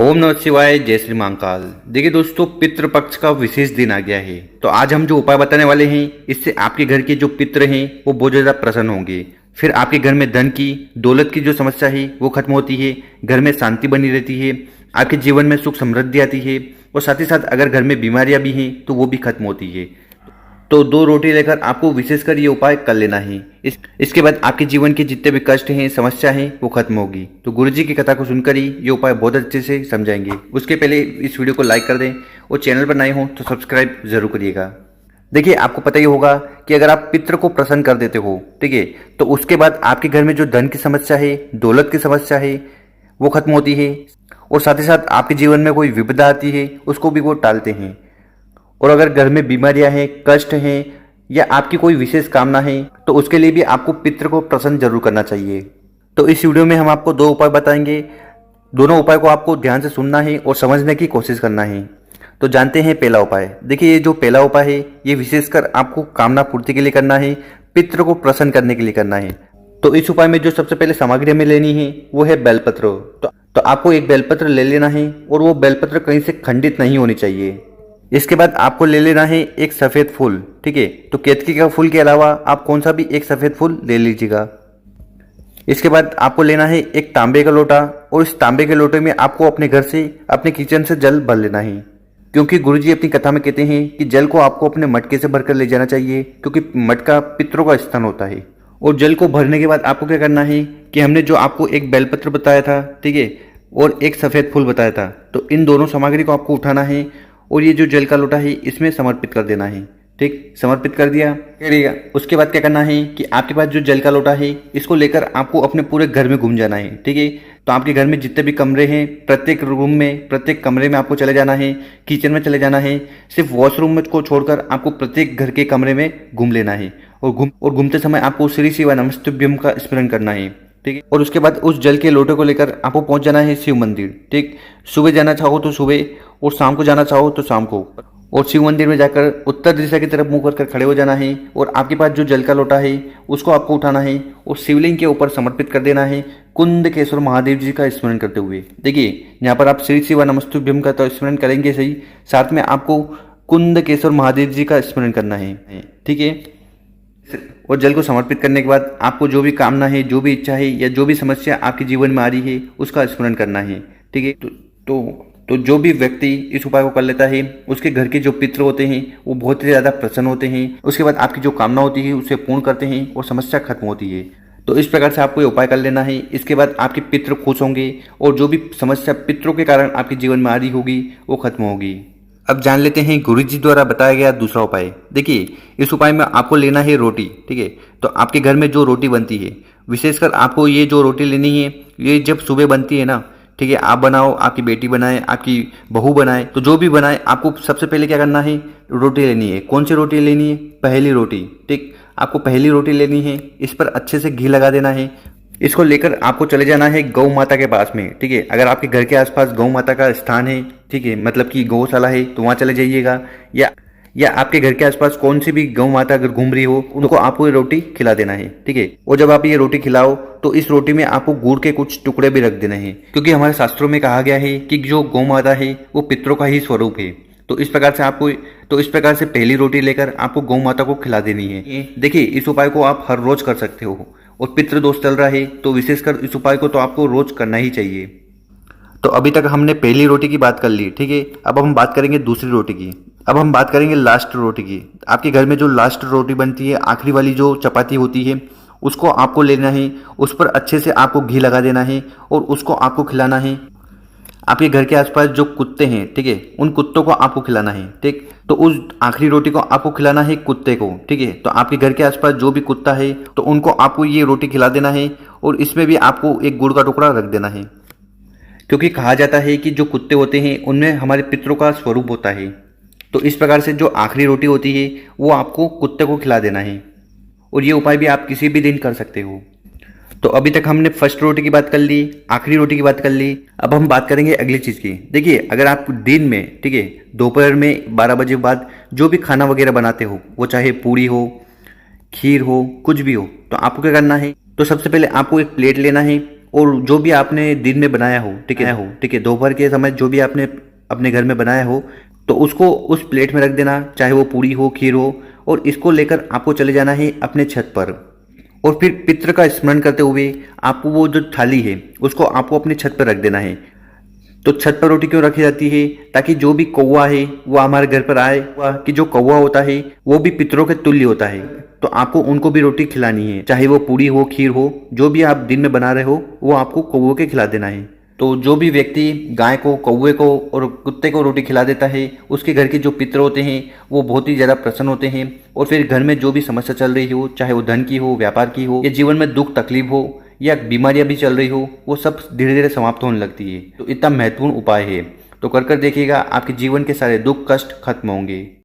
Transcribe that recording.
ओम नमः शिवाय, जय श्री महाकाल। देखिए दोस्तों, पितृपक्ष का विशेष दिन आ गया है। तो आज हम जो उपाय बताने वाले हैं, इससे आपके घर के जो पितृ हैं वो बहुत ज्यादा प्रसन्न होंगे। फिर आपके घर में धन की, दौलत की जो समस्या है वो खत्म होती है, घर में शांति बनी रहती है, आपके जीवन में सुख समृद्धि आती है और साथ ही साथ अगर घर में बीमारियां भी हैं तो वो भी खत्म होती है। तो 2 रोटी लेकर आपको विशेषकर ये उपाय कर लेना है। इसके बाद आपके जीवन के जितने भी कष्ट हैं, समस्या हैं, वो खत्म होगी। तो गुरुजी की कथा को सुनकर ही ये उपाय बहुत अच्छे से समझाएंगे। उसके पहले इस वीडियो को लाइक कर दें और चैनल पर नए हो तो सब्सक्राइब जरूर करिएगा। देखिए, आपको पता ही होगा कि अगर आप पितृ को प्रसन्न कर देते हो, ठीक है, तो उसके बाद आपके घर में जो धन की समस्या है, दौलत की समस्या है, वो खत्म होती है और साथ ही साथ आपके जीवन में कोई विपदा आती है उसको भी वो टालते हैं। और अगर घर में बीमारियां हैं, कष्ट हैं या आपकी कोई विशेष कामना है तो उसके लिए भी आपको पितृ को प्रसन्न जरूर करना चाहिए। तो इस वीडियो में हम आपको 2 उपाय बताएंगे। दोनों उपाय को आपको ध्यान से सुनना है और समझने की कोशिश करना है। तो जानते हैं पहला उपाय। देखिए, ये जो पहला उपाय है ये विशेषकर आपको कामना पूर्ति के लिए करना है, पितृ को प्रसन्न करने के लिए करना है। तो इस उपाय में जो सबसे पहले सामग्री हमें लेनी है वो है बेलपत्र। तो आपको एक बेलपत्र ले लेना है और वो बेलपत्र कहीं से खंडित नहीं होनी चाहिए। इसके बाद आपको ले लेना है एक सफेद फूल, ठीक है। तो केतकी का फूल के अलावा आप कौन सा भी एक सफेद फूल ले लीजिएगा। इसके बाद आपको लेना है एक तांबे का लोटा और इस तांबे के लोटे में आपको अपने घर से, अपने किचन से जल भर लेना है। क्योंकि गुरुजी अपनी कथा में कहते हैं कि जल को आपको अपने मटके से भरकर ले जाना चाहिए, क्योंकि मटका पितरों का स्थान होता है। और जल को भरने के बाद आपको क्या करना है कि हमने जो आपको एक बेलपत्र बताया था, ठीक है, और एक सफेद फूल बताया था, तो इन दोनों सामग्री को आपको उठाना है और ये जो जल का लोटा है इसमें समर्पित कर देना है। ठीक, समर्पित कर दिया। उसके बाद क्या करना है कि आपके पास जो जल का लोटा है इसको लेकर आपको अपने पूरे घर में घूम जाना है, ठीक है। तो आपके घर में जितने भी कमरे हैं, प्रत्येक रूम में, प्रत्येक कमरे में आपको चले जाना है, किचन में चले जाना है। सिर्फ वॉशरूम को छोड़कर आपको प्रत्येक घर के कमरे में घूम लेना है और घूमते समय आपको श्री शिव नमस्तुभ्यम का स्मरण करना है, ठीक है। और उसके बाद उस जल के लोटे को लेकर आपको पहुंच जाना है शिव मंदिर, ठीक। सुबह जाना चाहो तो सुबह और शाम को जाना चाहो तो शाम को। और शिव मंदिर में जाकर उत्तर दिशा की तरफ मुंह कर खड़े हो जाना है और आपके पास जो जल का लोटा है उसको आपको उठाना है और शिवलिंग के ऊपर समर्पित कर देना है, कुंदकेश्वर महादेव जी का स्मरण करते हुए। देखिए, यहाँ पर आप श्री शिव नमस्तुभ्यम का तो स्मरण करेंगे सही, साथ में आपको कुंदकेश्वर महादेव जी का स्मरण करना है, ठीक है। और जल को समर्पित करने के बाद आपको जो भी कामना है, जो भी इच्छा है या जो भी समस्या आपके जीवन में आ रही है उसका स्मरण करना है, ठीक है। तो जो भी व्यक्ति इस उपाय को कर लेता है उसके घर के जो पितृ होते हैं वो बहुत ही ज़्यादा प्रसन्न होते हैं। उसके बाद आपकी जो कामना होती है उसे पूर्ण करते हैं और समस्या खत्म होती है। तो इस प्रकार से आपको ये उपाय कर लेना है। इसके बाद आपके पितृ खुश होंगे और जो भी समस्या पितरों के कारण आपके जीवन में आ रही होगी वो खत्म होगी। अब जान लेते हैं गुरुजी द्वारा बताया गया दूसरा उपाय। देखिए, इस उपाय में आपको लेना है रोटी, ठीक है। तो आपके घर में जो रोटी बनती है, विशेषकर आपको ये जो रोटी लेनी है ये जब सुबह बनती है ना, ठीक है, आप बनाओ, आपकी बेटी बनाए, आपकी बहू बनाए, तो जो भी बनाए आपको सबसे पहले क्या करना है, रोटी लेनी है। कौन सी रोटी लेनी है? पहली रोटी, ठीक। आपको पहली रोटी लेनी है, इस पर अच्छे से घी लगा देना है। इसको लेकर आपको चले जाना है गौ माता के पास में, ठीक है। अगर आपके घर के आसपास गौ माता का स्थान है, ठीक है, मतलब कि गौशाला है, तो वहां चले जाइएगा। या आपके घर के आसपास कौन सी भी गौ माता अगर घूम रही हो उनको आपको ये रोटी खिला देना है, ठीक है। और जब आप ये रोटी खिलाओ तो इस रोटी में आपको गुड़ के कुछ टुकड़े भी रख देने हैं, क्योंकि हमारे शास्त्रों में कहा गया है कि जो गौ माता है वो पितरों का ही स्वरूप है। तो इस प्रकार से पहली रोटी लेकर आपको गौ माता को खिला देनी है। देखिए, इस उपाय को आप हर रोज कर सकते हो और पितृ दोष चल रहा है तो विशेषकर इस उपाय को तो आपको रोज करना ही चाहिए। तो अभी तक हमने पहली रोटी की बात कर ली, ठीक है। अब हम बात करेंगे दूसरी रोटी की। अब हम बात करेंगे लास्ट रोटी की। आपके घर में जो लास्ट रोटी बनती है, आखिरी वाली जो चपाती होती है, उसको आपको लेना है, उस पर अच्छे से आपको घी लगा देना है और उसको आपको खिलाना है। आपके घर के आसपास जो कुत्ते हैं, ठीक है, उन कुत्तों को आपको खिलाना है, ठीक। तो उस आखिरी रोटी को आपको खिलाना है कुत्ते को, ठीक है। तो आपके घर के आसपास जो भी कुत्ता है तो उनको आपको ये रोटी खिला देना है और इसमें भी आपको एक गुड़ का टुकड़ा रख देना है, क्योंकि कहा जाता है कि जो कुत्ते होते हैं उनमें हमारे पितरों का स्वरूप होता है। तो इस प्रकार से जो आखिरी रोटी होती है वो आपको कुत्ते को खिला देना है और ये उपाय भी आप किसी भी दिन कर सकते हो। तो अभी तक हमने फर्स्ट रोटी की बात कर ली, आखिरी रोटी की बात कर ली। अब हम बात करेंगे अगली चीज़ की। देखिए, अगर आप दिन में, ठीक है, दोपहर में 12 बजे बाद जो भी खाना वगैरह बनाते हो, वो चाहे पूड़ी हो, खीर हो, कुछ भी हो, तो आपको क्या करना है, तो सबसे पहले आपको एक प्लेट लेना है और जो भी आपने दिन में बनाया हो, ठीक है, दोपहर के समय जो भी आपने अपने घर में बनाया हो, तो उसको उस प्लेट में रख देना, चाहे वो पूड़ी हो, खीर हो, और इसको लेकर आपको चले जाना है अपने छत पर। और फिर पितृ का स्मरण करते हुए आपको वो जो थाली है उसको आपको अपने छत पर रख देना है। तो छत पर रोटी क्यों रखी जाती है? ताकि जो भी कौवा है वो हमारे घर पर आए, कि जो कौवा होता है वो भी पितरों के तुल्य होता है, तो आपको उनको भी रोटी खिलानी है, चाहे वो पूड़ी हो, खीर हो, जो भी आप दिन में बना रहे हो वो आपको कौवे के खिला देना है। तो जो भी व्यक्ति गाय को, कौवे को और कुत्ते को रोटी खिला देता है, उसके घर के जो पितर होते हैं वो बहुत ही ज़्यादा प्रसन्न होते हैं, और फिर घर में जो भी समस्या चल रही हो, चाहे वो धन की हो, व्यापार की हो, या जीवन में दुख तकलीफ हो, या बीमारियां भी चल रही हो, वो सब धीरे धीरे समाप्त होने लगती है। तो इतना महत्वपूर्ण उपाय है, तो कर देखिएगा, आपके जीवन के सारे दुख कष्ट खत्म होंगे।